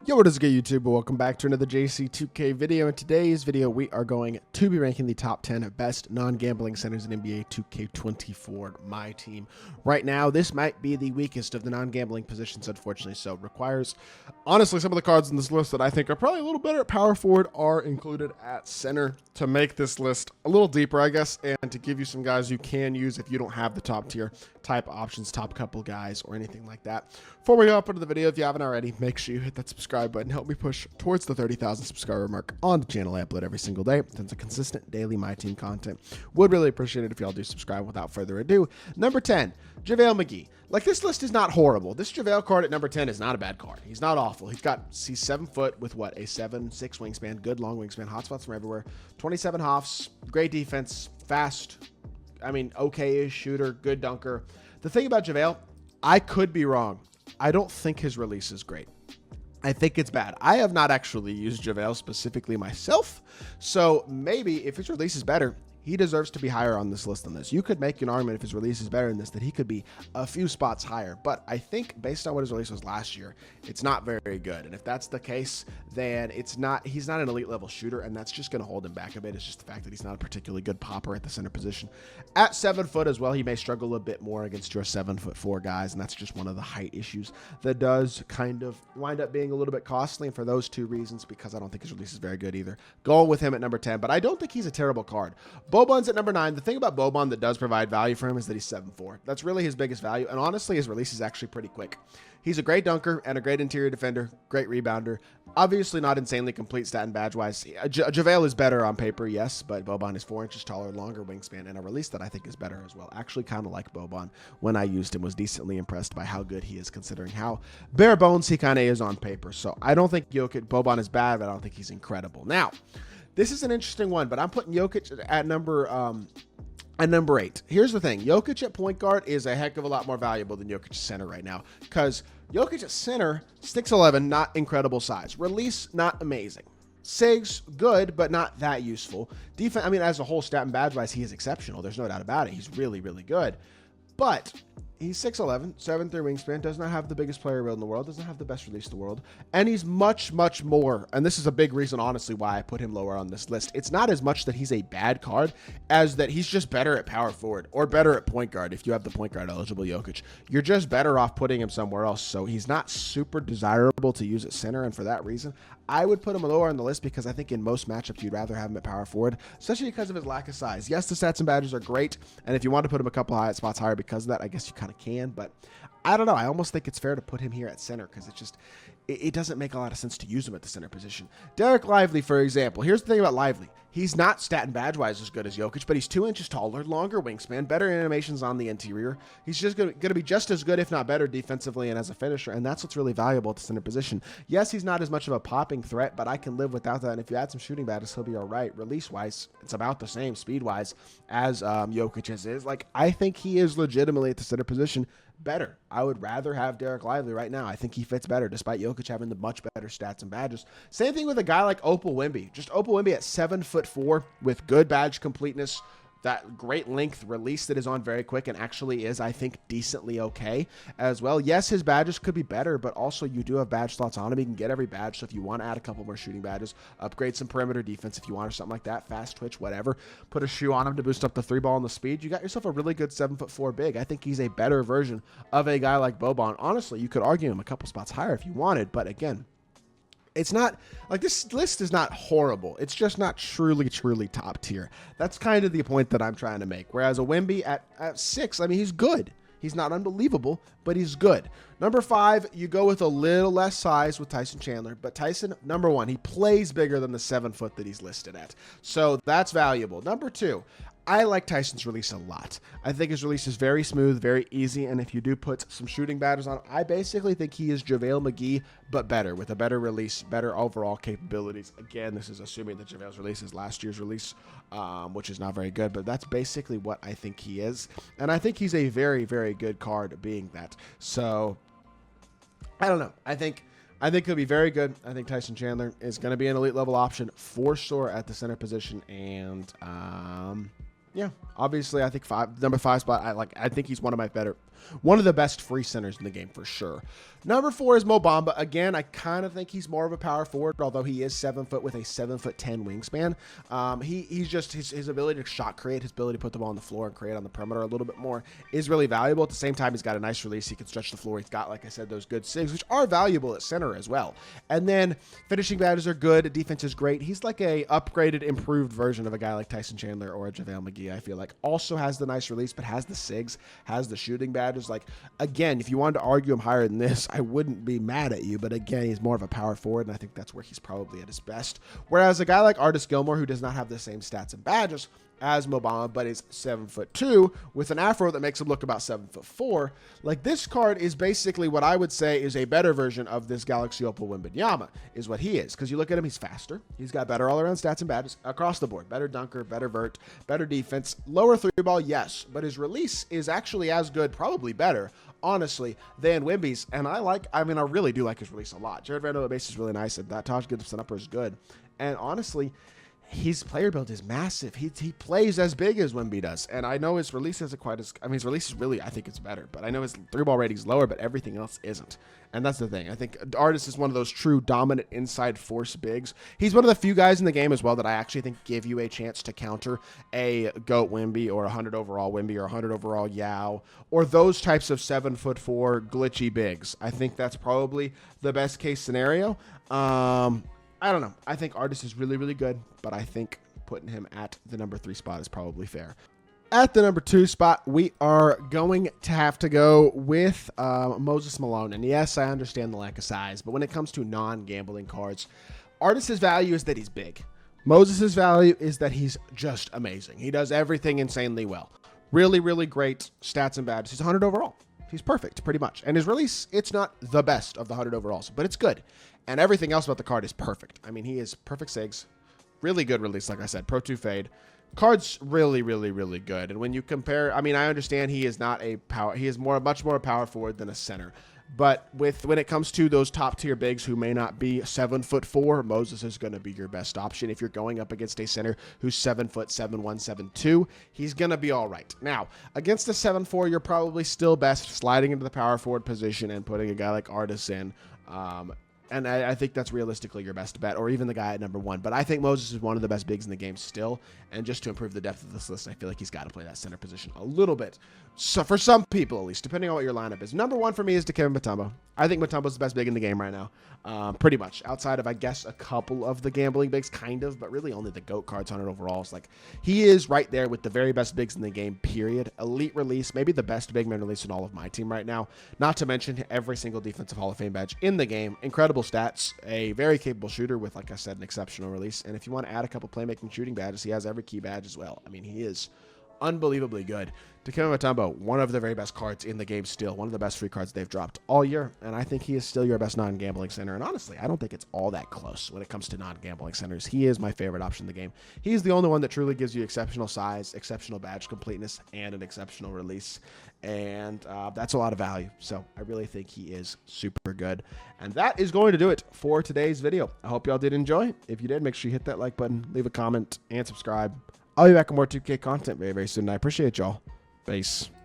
Yo, what is good, YouTube? Welcome back to another JC2K video. In today's video, we are going to be ranking the top 10 best non-gambling centers in NBA 2K24 MyTEAM. Right now, this might be the weakest of the non-gambling positions, unfortunately, so it requires, honestly, some of the cards in this list that I think are probably a little better at power forward are included at center to make this list a little deeper, I guess, and to give you some guys you can use if you don't have the top tier type options, top couple guys, or anything like that. Before we go up into the video, if you haven't already, make sure you hit that subscribe button. Help me push towards the 30,000 subscriber mark on the channel. I upload every single day. Tons of consistent daily MyTEAM content. Would really appreciate it if y'all do subscribe. Without further ado, number 10, JaVale McGee. Like, this list is not horrible. This JaVale card at number 10 is not a bad card. He's not awful. He's 7 foot with what, a 7'6" wingspan, good long wingspan, hotspots from everywhere, 27 hoffs, great defense, fast. I mean, okay-ish shooter, good dunker. The thing about JaVale, I could be wrong. I don't think his release is great. I think it's bad. I have not actually used JaVale specifically myself, so maybe if his release is better, he deserves to be higher on this list than this. You could make an argument if his release is better than this that he could be a few spots higher, but I think based on what his release was last year, it's not very good. And if that's the case, then he's not an elite level shooter, and that's just going to hold him back a bit. It's just the fact that he's not a particularly good popper at the center position. At 7 foot as well, he may struggle a bit more against your 7'4" guys, and that's just one of the height issues that does kind of wind up being a little bit costly. And for those two reasons, because I don't think his release is very good either, going with him at number 10, but I don't think he's a terrible card. Boban's at number 9. The thing about Boban that does provide value for him is that he's 7'4". That's really his biggest value. And honestly, his release is actually pretty quick. He's a great dunker and a great interior defender, great rebounder. Obviously not insanely complete stat and badge-wise. JaVale is better on paper, yes, but Boban is 4 inches taller, longer wingspan, and a release that I think is better as well. Actually kind of like Boban. When I used him, was decently impressed by how good he is, considering how bare bones he kind of is on paper. So I don't think Boban is bad, but I don't think he's incredible. Now, this is an interesting one, but I'm putting Jokic at number 8. Here's the thing. Jokic at point guard is a heck of a lot more valuable than Jokic at center right now, because Jokic at center, 6'11", not incredible size. Release, not amazing. Sigs, good, but not that useful. Defense, I mean, as a whole, stat and badge-wise, he is exceptional. There's no doubt about it. He's really, really good. But he's 6'11", 7'3" wingspan, does not have the biggest player build in the world, doesn't have the best release in the world, and he's much, much more, and this is a big reason, honestly, why I put him lower on this list. It's not as much that he's a bad card as that he's just better at power forward or better at point guard if you have the point guard eligible Jokic. You're just better off putting him somewhere else, so he's not super desirable to use at center, and for that reason, I would put him lower on the list because I think in most matchups you'd rather have him at power forward, especially because of his lack of size. Yes, the stats and badges are great, and if you want to put him a couple high spots higher because of that, I guess you kind of can, but I don't know. I almost think it's fair to put him here at center because it doesn't make a lot of sense to use him at the center position. Derek Lively, for example. Here's the thing about Lively. He's not stat and badge-wise as good as Jokic, but he's 2 inches taller, longer wingspan, better animations on the interior. He's just going to be just as good, if not better, defensively and as a finisher, and that's what's really valuable at the center position. Yes, he's not as much of a popping threat, but I can live without that, and if you add some shooting badges, he'll be all right. Release-wise, it's about the same speed-wise as Jokic's is. Like, I think he is legitimately at the center position better. I would rather have Derek Lively right now. I think he fits better, despite Jokic having the much better stats and badges. Same thing with a guy like Opal Wemby. Just Opal Wemby at 7'4" with good badge completeness, that great length release that is on very quick and actually is, I think, decently okay as well. Yes, his badges could be better, but also you do have badge slots on him. He can get every badge, so if you want to add a couple more shooting badges, upgrade some perimeter defense if you want or something like that, fast twitch, whatever, put a shoe on him to boost up the 3-ball and the speed, you got yourself a really good 7'4" big. I think he's a better version of a guy like Boban. Honestly, you could argue him a couple spots higher if you wanted, but again, it's not like this list is not horrible. It's just not truly, truly top tier. That's kind of the point that I'm trying to make. Whereas a Wemby at 6, I mean, he's good. He's not unbelievable, but he's good. Number 5, you go with a little less size with Tyson Chandler, but Tyson, number 1, he plays bigger than the 7 foot that he's listed at. So that's valuable. Number 2, I like Tyson's release a lot. I think his release is very smooth, very easy, and if you do put some shooting badges on, I basically think he is JaVale McGee, but better, with a better release, better overall capabilities. Again, this is assuming that JaVale's release is last year's release, which is not very good, but that's basically what I think he is, and I think he's a very, very good card being that. So, I don't know. I think he'll be very good. I think Tyson Chandler is going to be an elite level option for sure at the center position, and yeah, obviously I think number 5 spot. I think he's one of my better One of the best free centers in the game for sure. Number 4 is Mo Bamba. Again, I kind of think he's more of a power forward, although he is 7 foot with a 7'10" wingspan. He's just his ability to shot create, his ability to put the ball on the floor and create on the perimeter a little bit more is really valuable. At the same time, he's got a nice release. He can stretch the floor. He's got, like I said, those good sigs, which are valuable at center as well. And then finishing badges are good. Defense is great. He's like a upgraded, improved version of a guy like Tyson Chandler or a JaVale McGee, I feel like. Also has the nice release, but has the sigs, has the shooting badges. Like, again, if you wanted to argue him higher than this, I wouldn't be mad at you. But again, he's more of a power forward, and I think that's where he's probably at his best. Whereas a guy like Artis Gilmore, who does not have the same stats and badges as Mo Bamba, but is 7'2" with an afro that makes him look about 7'4", like this card is basically what I would say is a better version of this Galaxy Opal Wembanyama, is what he is. Because you look at him, he's faster. He's got better all-around stats and badges across the board. Better dunker, better vert, better defense. Lower three ball, yes, but his release is actually as good, probably better, honestly, than Wemby's. And I really do like his release a lot. Jared Vanderbilt base is really nice, and that Taj Gibson upper is good. And honestly, his player build is massive. He plays as big as Wemby does. And I know his release isn't quite as, his release is really, I think it's better. But I know his three ball rating is lower, but everything else isn't. And that's the thing. I think Artis is one of those true dominant inside force bigs. He's one of the few guys in the game as well that I actually think give you a chance to counter a GOAT Wemby or 100 overall Wemby or 100 overall Yao or those types of 7'4" glitchy bigs. I think that's probably the best case scenario. I don't know. I think Artis is really, really good, but I think putting him at the number 3 spot is probably fair. At the number 2 spot, we are going to have to go with Moses Malone. And yes, I understand the lack of size, but when it comes to non-gambling cards, Artis's value is that he's big. Moses's value is that he's just amazing. He does everything insanely well. Really, really great stats and badges. He's 100 overall. He's perfect, pretty much. And his release, it's not the best of the 100 overalls, but it's good. And everything else about the card is perfect. I mean, he is perfect sigs. Really good release, like I said. Pro 2 fade. Card's really, really, really good. And when you compare, I mean, I understand he is not a power. He is much more a power forward than a center. But when it comes to those top tier bigs who may not be 7'4", Moses is going to be your best option. If you're going up against a center who's 7'7", 7'2", he's going to be all right. Now, against a 7'4", you're probably still best sliding into the power forward position and putting a guy like Artis in. And I think that's realistically your best bet, or even the guy at number 1. But I think Moses is one of the best bigs in the game still. And just to improve the depth of this list, I feel like he's got to play that center position a little bit. So for some people, at least, depending on what your lineup is. Number 1 for me is Dikembe Mutombo. I think Mutombo's the best big in the game right now. Pretty much. Outside of, I guess, a couple of the gambling bigs, kind of, but really only the GOAT cards, 100 overalls. Like, he is right there with the very best bigs in the game, period. Elite release, maybe the best big man release in all of my team right now. Not to mention every single defensive Hall of Fame badge in the game. Incredible stats, a very capable shooter with, like I said, an exceptional release. And if you want to add a couple playmaking shooting badges, he has every key badge as well. I mean, he is unbelievably good. Dikembe Mutombo, one of the very best cards in the game still, one of the best free cards they've dropped all year, and I think he is still your best non-gambling center, and honestly, I don't think it's all that close when it comes to non-gambling centers. He is my favorite option in the game. He's the only one that truly gives you exceptional size, exceptional badge completeness, and an exceptional release, and that's a lot of value, so I really think he is super good, and that is going to do it for today's video. I hope y'all did enjoy. If you did, make sure you hit that like button, leave a comment, and subscribe. I'll be back with more 2K content very, very soon, and I appreciate y'all. Peace.